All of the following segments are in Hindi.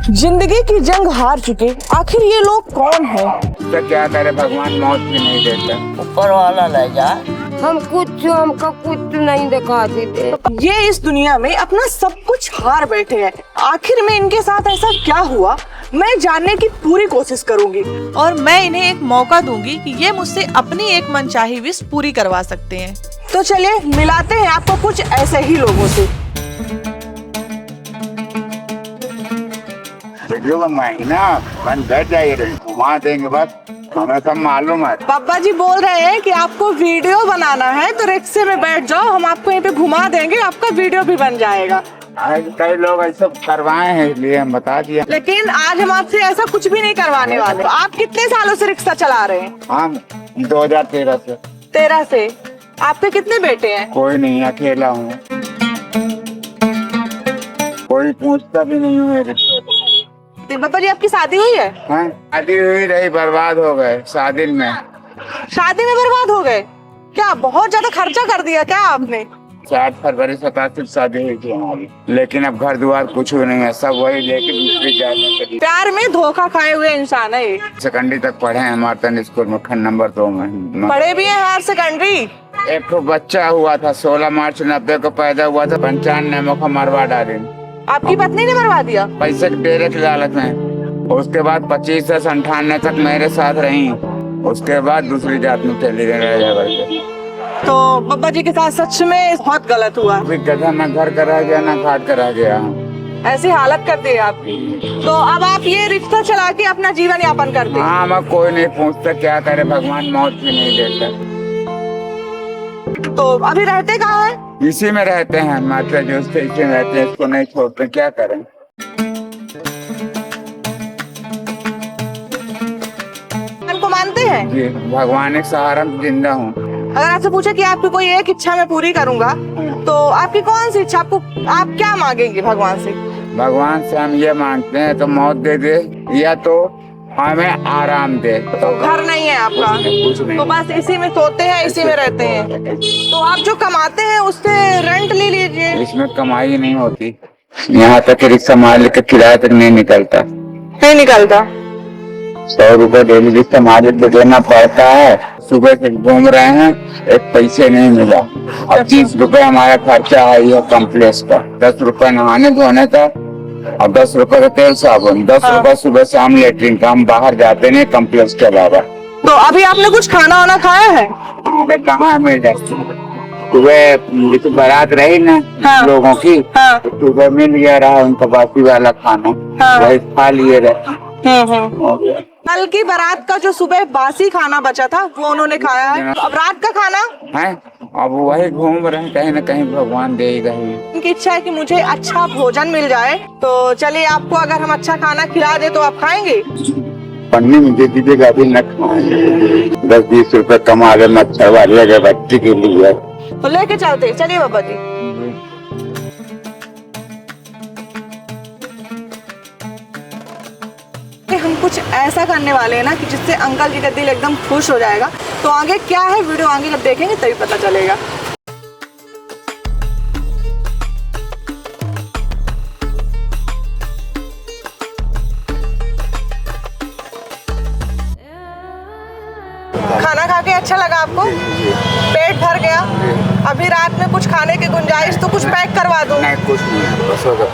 जिंदगी की जंग हार चुके आखिर ये लोग कौन है? तो क्या करे, भगवान मौत भी नहीं देता। ऊपर वाला ले जा। हमको कुछ नहीं दिखा देते। ये इस दुनिया में अपना सब कुछ हार बैठे हैं। आखिर में इनके साथ ऐसा क्या हुआ, मैं जानने की पूरी कोशिश करूंगी और मैं इन्हें एक मौका दूंगी कि ये मुझसे अपनी एक मनचाही विश पूरी करवा सकते हैं। तो चलिए मिलाते हैं आपको कुछ ऐसे ही लोगों से। महीना बंद कर जाइए, घुमा देंगे बस, हमें सब मालूम है। पापा जी बोल रहे हैं कि आपको वीडियो बनाना है तो रिक्शे में बैठ जाओ, हम आपको यहीं पे घुमा देंगे, आपका वीडियो भी बन जाएगा। कई लोग ऐसा करवाए हैं इसलिए हम बता दिया। लेकिन आज हम आपसे ऐसा कुछ भी नहीं करवाने वाले। आप कितने सालों से रिक्शा चला रहे हैं? हम 2013 से। 13 से। आपके कितने बेटे हैं? कोई नहीं, अकेला हूँ, कोई पूछता भी नहीं हुए। पापा जी आपकी शादी हुई है? शादी हुई रही, बर्बाद हो गए शादी में। शादी में बर्बाद हो गए? क्या बहुत ज्यादा खर्चा कर दिया क्या आपने? 4 फरवरी 87 शादी हुई थी हमारी, लेकिन अब घर द्वार कुछ भी नहीं है, सब वही लेके दूसरी जाने के लिए। प्यार में धोखा खाए हुए इंसान है ये। सेकेंडरी तक पढ़े हैं मार्तन स्कूल में, खंड नंबर 2 में। पढ़े भी हैं हायर सेकेंडरी? एक तो बच्चा हुआ था, 16 मार्च 90 को पैदा हुआ था, 95 को मरवा डाले। आपकी पत्नी ने मरवा दिया? पैसे के डेरे की लालच में। उसके बाद 25 से 98 तक मेरे साथ रही, उसके बाद दूसरी जात में चली गई। तो पापा जी के साथ सच में बहुत गलत हुआ। गधा ना घर का रह गया ना घाट का रह गया, ऐसी हालत कर दी आपकी। तो अब आप ये रिक्शा चला के अपना जीवन यापन करते हैं? हाँ, मैं कोई नहीं पूछता, क्या करे, भगवान मौत भी नहीं देता। तो अभी रहते कहाँ है? इसी में रहते हैं, माता जी उसके इसी में रहते हैं, इसको नहीं छोड़ते, क्या करें। को मानते हैं? जी, भगवान एक सहारा में जिंदा हूँ। अगर आपसे पूछे कि आपकी कोई एक इच्छा मैं पूरी करूंगा, तो आपकी कौन सी इच्छा, आप क्या मांगेंगे भगवान से? भगवान से हम ये मांगते हैं तो मौत दे दे, या तो हमें आराम दे। तो घर नहीं है आपका? कुछ नहीं। तो बस इसी में सोते हैं, इसी में रहते हैं। तो आप जो कमाते हैं उससे रेंट ले लीजिए। इसमें कमाई नहीं होती, यहाँ तक रिक्शा मालिक का किराया तक नहीं निकलता। नहीं निकलता? 100 रुपए डेली रिक्शा मालिक को देना पड़ता है। सुबह से घूम रहे हैं, एक पैसे नहीं मिला। अब 30 रुपए हमारा खर्चा है ये कॉम्प्लेक्स का, 10 रुपए नहाने धोने का, और 10 रुपए का तेल साबुन, 10 रुपए सुबह शाम लेटरिन का। हम बाहर जाते नहीं कॉम्प्लेक्स के अलावा। तो अभी आपने कुछ खाना वाना खाया है? कहाँ मिल जाती, सुबह बारात रही ना लोगों की, तो सुबह मिल गया रहा उनका बासी वाला खाना, वही खा लिए रहे। कल की बारात का जो सुबह बासी खाना बचा था वो उन्होंने खाया है। अब रात का खाना है, अब वही घूम रहे हैं, कहीं न कहीं भगवान देगा ही। उनकी इच्छा है कि मुझे अच्छा भोजन मिल जाए, तो चलिए आपको अगर हम अच्छा खाना खिला दे तो आप खाएंगे? पन्नी में दे दीजिएगा, अभी न खाएंगे। 10-20 रुपए कमा ले मच्छर वाले के बच्चे के लिए, तो लेके चलते। चलिए बाबा जी। हम कुछ ऐसा करने वाले हैं ना कि जिससे अंकल जी का दिल एकदम खुश हो जाएगा। तो आगे क्या है वीडियो आगे जब देखेंगे तभी पता चलेगा। खाना खा के अच्छा लगा आपको? पेट भर गया? अभी रात में कुछ खाने की गुंजाइश तो कुछ पैक करवा दूं? नहीं, कुछ नहीं, बस हो गया,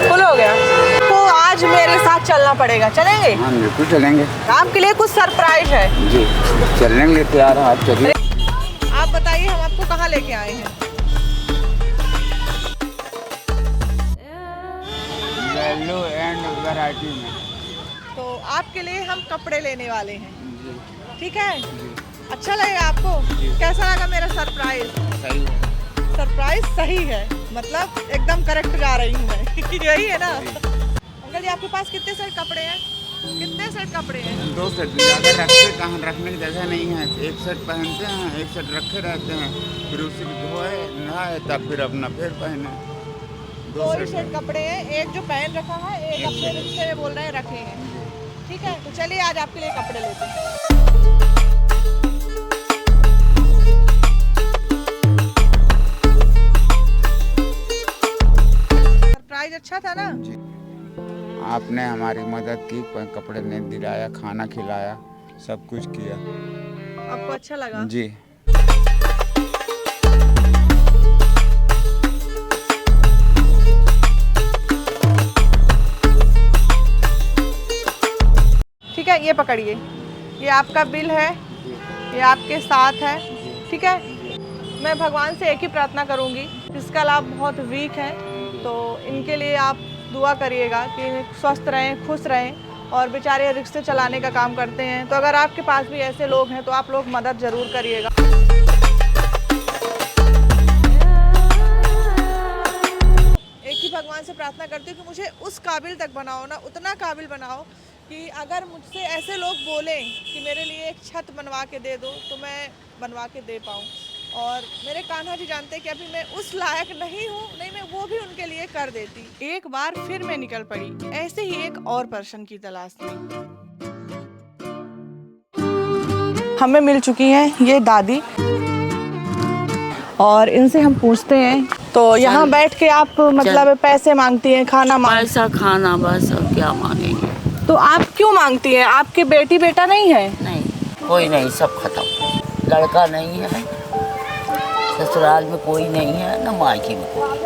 फुल हो गया। तो आज मेरे साथ चलना पड़ेगा, चलेंगे? हाँ बिल्कुल चलेंगे। आपके लिए कुछ सरप्राइज है। जी, चलने के लिए तैयार हैं, आप चलिए। आप बताइए हम आपको कहाँ लेके आए हैं? वैल्यू एंड वैरायटी में। तो आपके लिए हम कपड़े लेने वाले हैं, ठीक है? अच्छा लगेगा आपको? कैसा लगा मेरा सरप्राइज? सही है। सरप्राइज सही है, मतलब एकदम करेक्ट जा रही हूँ मैं। यही है ना? अंकल जी आपके पास कितने सेट कपड़े हैं? कितने सेट कपड़े हैं? 2 सेट, ज्यादा रखते कहाँ, रखने की जगह नहीं है। एक सेट पहनते हैं, एक सेट रखे रहते हैं, फिर उसी को धोए नहाए तब फिर अपना फिर पहने। 2 सेट कपड़े हैं, एक जो पहन रखा है, एक अपने रिश्ते में बोल रहे हैं रखे हैं, ठीक है? तो चलिए आज आपके लिए कपड़े लेते हैं। सरप्राइज अच्छा था ना? आपने हमारी मदद की, कपड़े ने दिलाया, खाना खिलाया, सब कुछ किया। आपको अच्छा लगा? जी। ठीक है, ये पकड़िए, ये आपका बिल है, ये आपके साथ है। ठीक है, मैं भगवान से एक ही प्रार्थना करूंगी, जिसका लाभ बहुत वीक है, तो इनके लिए आप दुआ करिएगा कि स्वस्थ रहें, खुश रहें, और बेचारे रिक्शे चलाने का काम करते हैं। तो अगर आपके पास भी ऐसे लोग हैं तो आप लोग मदद ज़रूर करिएगा। एक ही भगवान से प्रार्थना करती हूँ कि मुझे उस काबिल तक बनाओ ना, उतना काबिल बनाओ कि अगर मुझसे ऐसे लोग बोलें कि मेरे लिए एक छत बनवा के दे दो, तो मैं बनवा के दे पाऊँ। और मेरे कान्हा जी जानते हैं कि अभी मैं उस लायक नहीं हूँ, नहीं मैं वो भी उनके लिए कर देती। एक बार फिर मैं निकल पड़ी ऐसे ही एक और पर्सन की तलाश में। हमें मिल चुकी हैं ये दादी, और इनसे हम पूछते हैं। तो यहाँ बैठ के आप मतलब पैसे मांगती हैं, खाना पैसा खाना बस, और क्या मांगेंगे। तो आप क्यों मांगती हैं? आपके बेटी बेटा नहीं है? नहीं, कोई नहीं, सब खत्म। लड़का नहीं है, ससुराल में कोई नहीं है, न मायके में कोई,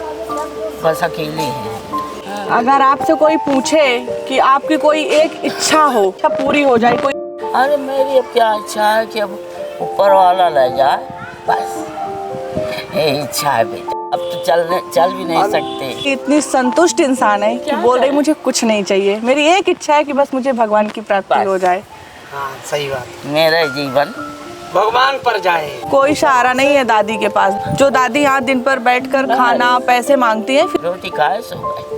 बस अकेले हैं। अगर आपसे कोई पूछे कि आपकी कोई एक इच्छा हो, इच्छा पूरी हो जाए कोई? अरे मेरी अब क्या इच्छा है कि अब ऊपर वाला ले जाए, बस ये इच्छा है बेटा। अब तो चल भी नहीं सकते। इतनी संतुष्ट इंसान है कि बोल रही मुझे कुछ नहीं चाहिए, मेरी एक इच्छा है कि बस मुझे भगवान की प्राप्ति हो जाए। हाँ सही बात, मेरा जीवन भगवान पर जाए। कोई सहारा नहीं है दादी के पास। जो दादी यहाँ दिन पर बैठकर खाना पैसे मांगती है, रोटी खाए सो गए।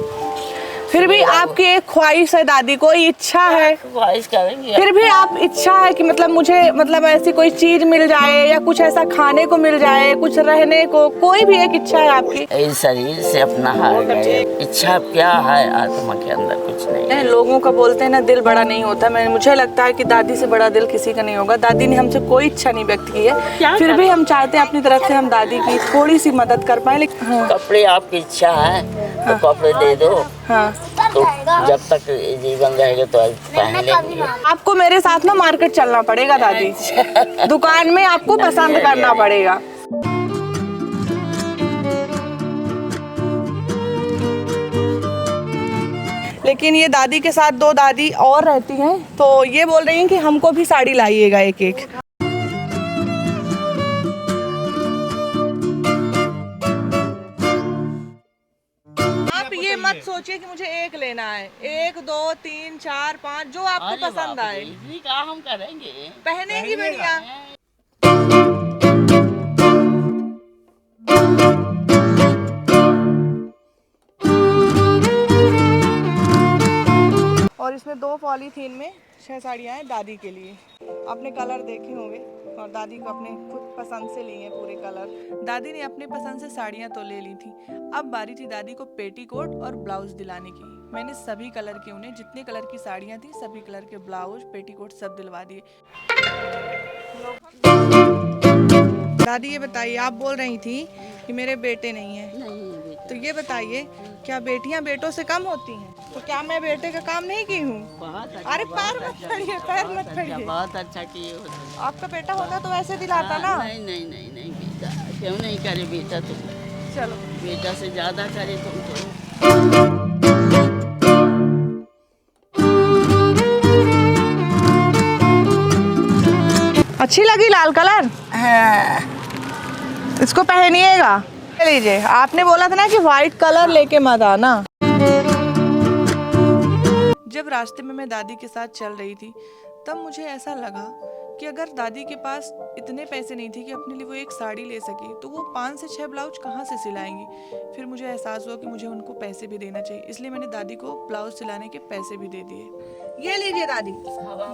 फिर भी आपकी एक ख्वाहिश है दादी, कोई इच्छा है, ख्वाहिश करेंगे। फिर भी आप इच्छा है कि मतलब मुझे मतलब ऐसी कोई चीज मिल जाए, या कुछ ऐसा खाने को मिल जाए, कुछ रहने को, कोई भी एक इच्छा है आपकी? इस शरीर से अपना हार गए, इच्छा क्या है आत्मा के अंदर, कुछ नहीं। लोगों का बोलते हैं ना, दिल बड़ा नहीं होता। मुझे लगता है कि दादी से बड़ा दिल किसी का नहीं होगा। दादी ने हमसे कोई इच्छा नहीं व्यक्त की है, फिर भी हम चाहते हैं अपनी तरफ से हम दादी की थोड़ी सी मदद कर पाए। लेकिन कपड़े आपकी इच्छा है तो कपड़े दे दो। हाँ, तो जब तक जीवन रहेगा तो पहन लेंगे। आपको मेरे साथ ना मार्केट चलना पड़ेगा दादी, दुकान में आपको पसंद करना पड़ेगा। लेकिन ये दादी के साथ दो दादी और रहती हैं, तो ये बोल रही हैं कि हमको भी साड़ी लाइएगा एक एक। आप ये मत सोचिए कि मुझे एक लेना है, 1 2 3 4 5 जो आपको पसंद आए। इसी का हम करेंगे, पहनेगी बढ़िया। और इसमें 2 पॉलीथीन में 6 साड़ियाँ हैं दादी के लिए। आपने कलर देखे होंगे, और दादी को अपने खुद पसंद से लिए हैं पूरे कलर। दादी ने अपने पसंद से साड़ियाँ तो ले ली थी, अब बारी थी दादी को पेटीकोट और ब्लाउज दिलाने की। मैंने सभी कलर के, उन्हें जितने कलर की साड़ियाँ थी सभी कलर के ब्लाउज पेटीकोट सब दिलवा दिए। दादी ये बताइए, आप बोल रही थी कि मेरे बेटे नहीं हैं, तो ये बताइए क्या बेटियां बेटों से कम होती हैं? तो क्या मैं बेटे का काम नहीं की हूँ? अरे पैर मत पड़िए, पैर मत पड़िए। बहुत अच्छा किए हो। आपका बेटा होता तो ऐसे दिलाता ना। नहीं बेटा, क्यों नहीं करे बेटा? तुम चलो, बेटा से ज्यादा करे तुम तो। अच्छी लगी लाल कलर? हाँ। इसको पहनिएगा। लीजिए, आपने बोला था ना कि व्हाइट कलर लेके मत आना। जब रास्ते में मैं दादी के साथ चल रही थी, तब मुझे ऐसा लगा कि अगर दादी के पास इतने पैसे नहीं थे कि अपने लिए वो एक साड़ी ले सके, तो वो 5 से 6 ब्लाउज कहाँ से सिलाएंगी। फिर मुझे एहसास हुआ कि मुझे उनको पैसे भी देना चाहिए, इसलिए मैंने दादी को ब्लाउज सिलाने के पैसे भी दे दिए। ये लीजिए दादी,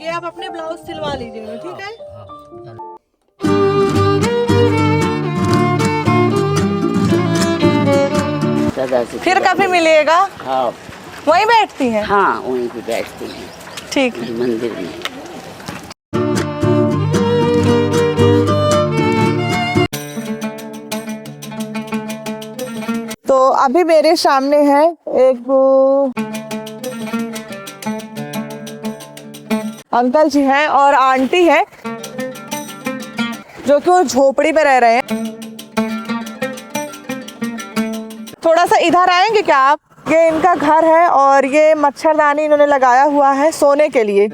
ये आप अपने ब्लाउज सिलवा लीजिएगा, ठीक है? फिर कभी मिलिएगा। हाँ, वहीं बैठती हैं? हाँ वहीं पे बैठती हैं, ठीक है। मंदिर में। तो अभी मेरे सामने है एक अंकल जी हैं और आंटी है जो कि वो झोपड़ी में रह रहे हैं। थोड़ा सा इधर आएंगे क्या आप? ये इनका घर है और ये मच्छरदानी इन्होंने लगाया हुआ है सोने के लिए।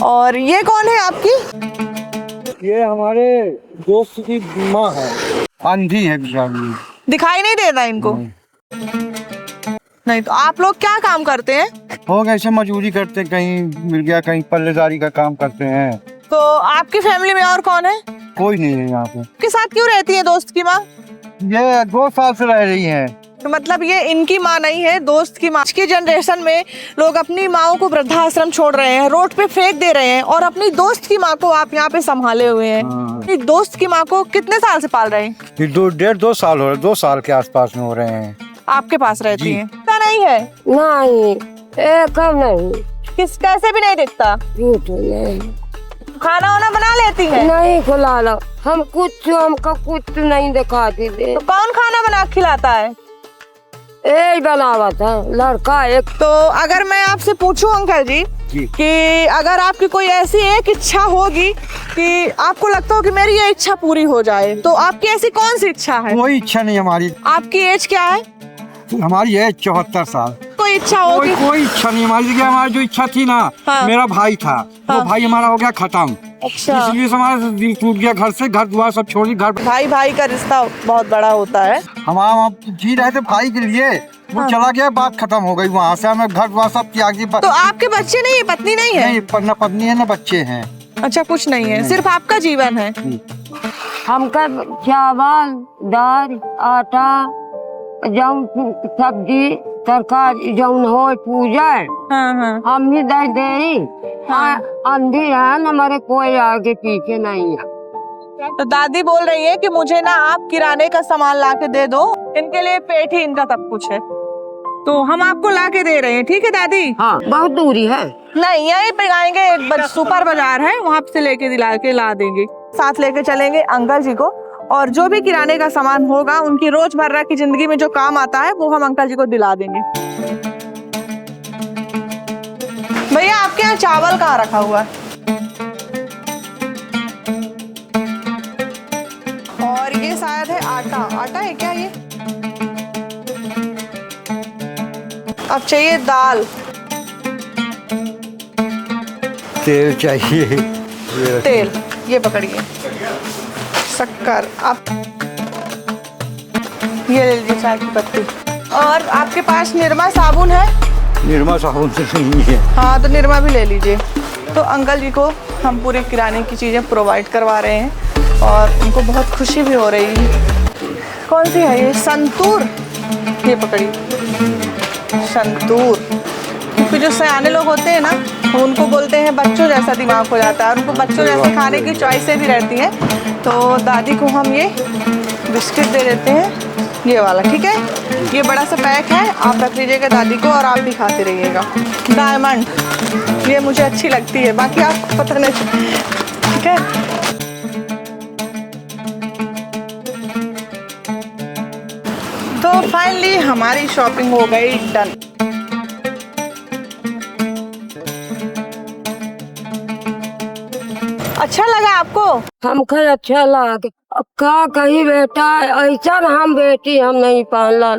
और ये कौन है आपकी? ये हमारे दोस्त की माँ है, अंधी है बेचारी। दिखाई नहीं देता इनको? नहीं। तो आप लोग क्या काम करते हैं? हो गए ऐसे मजदूरी करते, कहीं मिल गया, कहीं पल्लेदारी का काम करते हैं। तो आपकी फैमिली में और कौन है? कोई नहीं है यहाँ पे। के साथ क्यों रहती है दोस्त की माँ? ये 2 साल से रह रही है। तो मतलब ये इनकी माँ नहीं है, दोस्त की माँ। आज की जनरेशन में लोग अपनी माँओं को वृद्धाश्रम छोड़ रहे हैं, रोड पे फेंक दे रहे हैं, और अपनी दोस्त की माँ को आप यहाँ पे संभाले हुए हैं। अपनी दोस्त की माँ को कितने साल से पाल रहे हैं? ये 1.5-2 साल हो रहे, 2 साल के आसपास में हो रहे हैं। आपके पास रहती है? पता नहीं है? नहीं, एकदम नहीं। कैसे भी नहीं दिखता? झूठ नहीं। खाना वाना बना लेती है? नहीं खिला लो, हमको कुछ नहीं दिखाती दे। तो कौन खाना बना खिलाता है? यही बनावा था लड़का एक। तो अगर मैं आपसे पूछूं अंकल जी कि अगर आपकी कोई ऐसी एक इच्छा होगी कि आपको लगता हो कि मेरी ये इच्छा पूरी हो जाए, तो आपकी ऐसी कौन सी इच्छा है? कोई इच्छा नहीं हमारी। आपकी एज क्या है? हमारी है 74 साल। कोई इच्छा होगी? कोई इच्छा नहीं हमारी। देखिए हमारी जो इच्छा थी ना, हाँ। मेरा भाई था, वो भाई हमारा हो गया खत्म। अच्छा। इसलिए हमारा दिल टूट गया, घर से घर द्वार सब छोड़ी, घर भाई भाई का रिश्ता बहुत बड़ा होता है। हम जी रहे थे भाई के लिए, वो चला गया, बात खत्म हो गई। वहाँ से हमें घर द्वार सब त्याग दी। तो आपके बच्चे नहीं है, पत्नी नहीं है? नहीं, न पत्नी है न बच्चे हैं। अच्छा, कुछ नहीं है, सिर्फ आपका जीवन है। हमका चावल, दाल, आटा, जौन सब्जी तरकारी जौन हो पूजा हाँ। हम भी दे दे। अंधी है न, हमारे कोई आगे पीछे नहीं है। तो दादी बोल रही है कि मुझे ना आप किराने का सामान ला के दे दो, इनके लिए पेट ही इनका सब कुछ है, तो हम आपको ला के दे रहे हैं। ठीक है दादी? हाँ, बहुत दूरी है। नहीं, यहीं पे आएंगे, सुपर बाजार है, वहाँ से लेके दिला के ला देंगे। साथ लेके चलेंगे अंकल जी को, और जो भी किराने का सामान होगा उनकी रोजमर्रा की जिंदगी में जो काम आता है वो हम अंकल जी को दिला देंगे। भैया, आपके यहाँ चावल कहाँ रखा हुआ है? और ये शायद है आटा। आटा है क्या ये? अब चाहिए दाल, तेल चाहिए। तेल, ये पकड़िए, शक्कर, आप ये ले लीजिए, चाय की पत्ती। और आपके पास निरमा साबुन है? निरमा साबुन से नहीं है। हाँ, तो निरमा भी ले लीजिए। तो अंकल जी को हम पूरे किराने की चीजें प्रोवाइड करवा रहे हैं और उनको बहुत खुशी भी हो रही है। कौन सी है ये? संतूर, ये पकड़िए, संतूर। क्योंकि जो सयाने लोग होते हैं ना, उनको बोलते हैं बच्चों जैसा दिमाग हो जाता है, और उनको बच्चों जैसे खाने की चॉइसें भी रहती हैं। तो दादी को हम ये बिस्किट दे देते हैं, ये वाला, ठीक है? ये बड़ा सा पैक है, आप रख लीजिएगा दादी को और आप भी खाते रहिएगा। डायमंड, ये मुझे अच्छी लगती है, बाकी आपको पता नहीं, ठीक है? तो फाइनली हमारी शॉपिंग हो गई डन। अच्छा लगा आपको? हमको अच्छा लगा। अब का कहीं बेटा ऐसा हम बेटी हम नहीं पाल ला।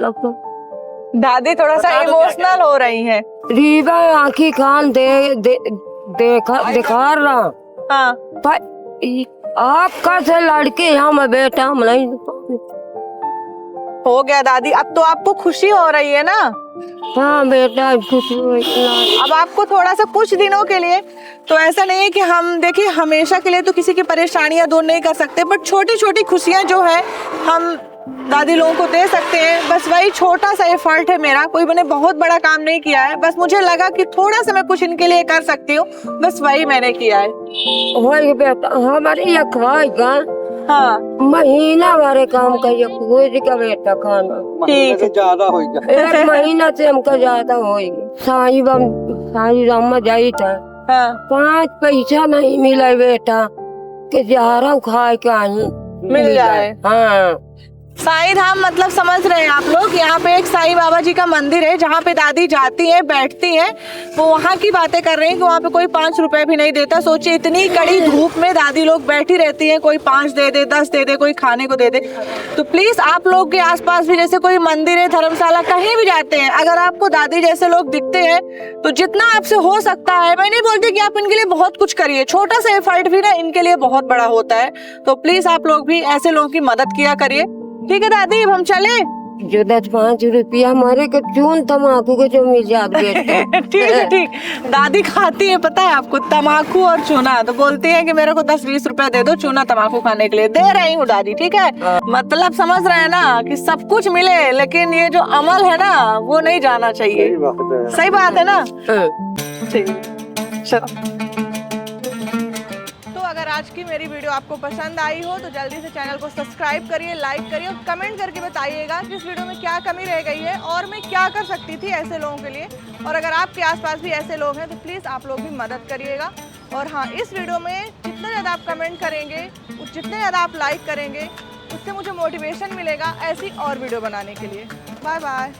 दादी थोड़ा सा इमोशनल हो रही है। रीबा आँखी कान दिखा रहा। हाँ। पर आपका से लड़की हम बेटा हम नहीं हो गया दादी, अब तो आपको खुशी हो रही है ना? हाँ बेटा, खुशी हुई। अब आपको थोड़ा सा कुछ दिनों के लिए, तो ऐसा नहीं है कि हम देखिए हमेशा के लिए तो किसी की परेशानियां दूर नहीं कर सकते, बट छोटी छोटी खुशियां जो है हम दादी लोगों को दे सकते हैं। बस वही छोटा सा एफर्ट है मेरा, कोई मैंने बहुत बड़ा काम नहीं किया है, बस मुझे लगा कि थोड़ा सा मैं कुछ इनके लिए कर सकती हूँ, बस वही मैंने किया है। वही बेटा हमारी खाएगा। हाँ, महीना भरे काम करिए, रोज का बेटा खाना ठीक है। ज्यादा होगा, 1 महीना से हमका ज्यादा होगी। साई राम जाई था। हाँ, 5 पैसा नहीं मिला बेटा कि जहरा खाए के आई मिल जाए। हाँ, साईं धाम मतलब समझ रहे हैं आप लोग, यहाँ पे एक साईं बाबा जी का मंदिर है जहाँ पे दादी जाती है, बैठती है। वो वहाँ की बातें कर रहे हैं कि वहाँ पे कोई 5 रुपए भी नहीं देता। सोचिए इतनी कड़ी धूप में दादी लोग बैठी रहती हैं, कोई 5 दे दे, 10 दे दे, कोई खाने को दे दे। तो प्लीज आप लोग के आसपास भी जैसे कोई मंदिर है, धर्मशाला, कहीं भी जाते हैं, अगर आपको दादी जैसे लोग दिखते हैं तो जितना आपसे हो सकता है, मैं नहीं बोलती कि आप इनके लिए बहुत कुछ करिए, छोटा सा एफर्ट भी ना इनके लिए बहुत बड़ा होता है। तो प्लीज आप लोग भी ऐसे लोगों की मदद किया करिए। ठीक है दादी, अब हम चले? जो 10-5 रुपया हमारे को चून तम्बाकू के जो मिल जाते ठीक है, ठीक। दादी खाती है पता है आपको, तम्बाकू और चूना। तो बोलती है कि मेरे को 10-20 रुपए दे दो चूना तम्बाकू खाने के लिए। दे रही हूँ दादी, ठीक है। मतलब समझ रहे हैं ना कि सब कुछ मिले, लेकिन ये जो अमल है ना वो नहीं जाना चाहिए। सही बात है ना? चलो। अगर आज की मेरी वीडियो आपको पसंद आई हो तो जल्दी से चैनल को सब्सक्राइब करिए, लाइक करिए और कमेंट करके बताइएगा कि इस वीडियो में क्या कमी रह गई है और मैं क्या कर सकती थी ऐसे लोगों के लिए। और अगर आपके आसपास भी ऐसे लोग हैं तो प्लीज़ आप लोग भी मदद करिएगा। और हाँ, इस वीडियो में जितना ज़्यादा आप कमेंट करेंगे, जितने ज़्यादा आप लाइक करेंगे, उससे मुझे मोटिवेशन मिलेगा ऐसी और वीडियो बनाने के लिए। Bye bye.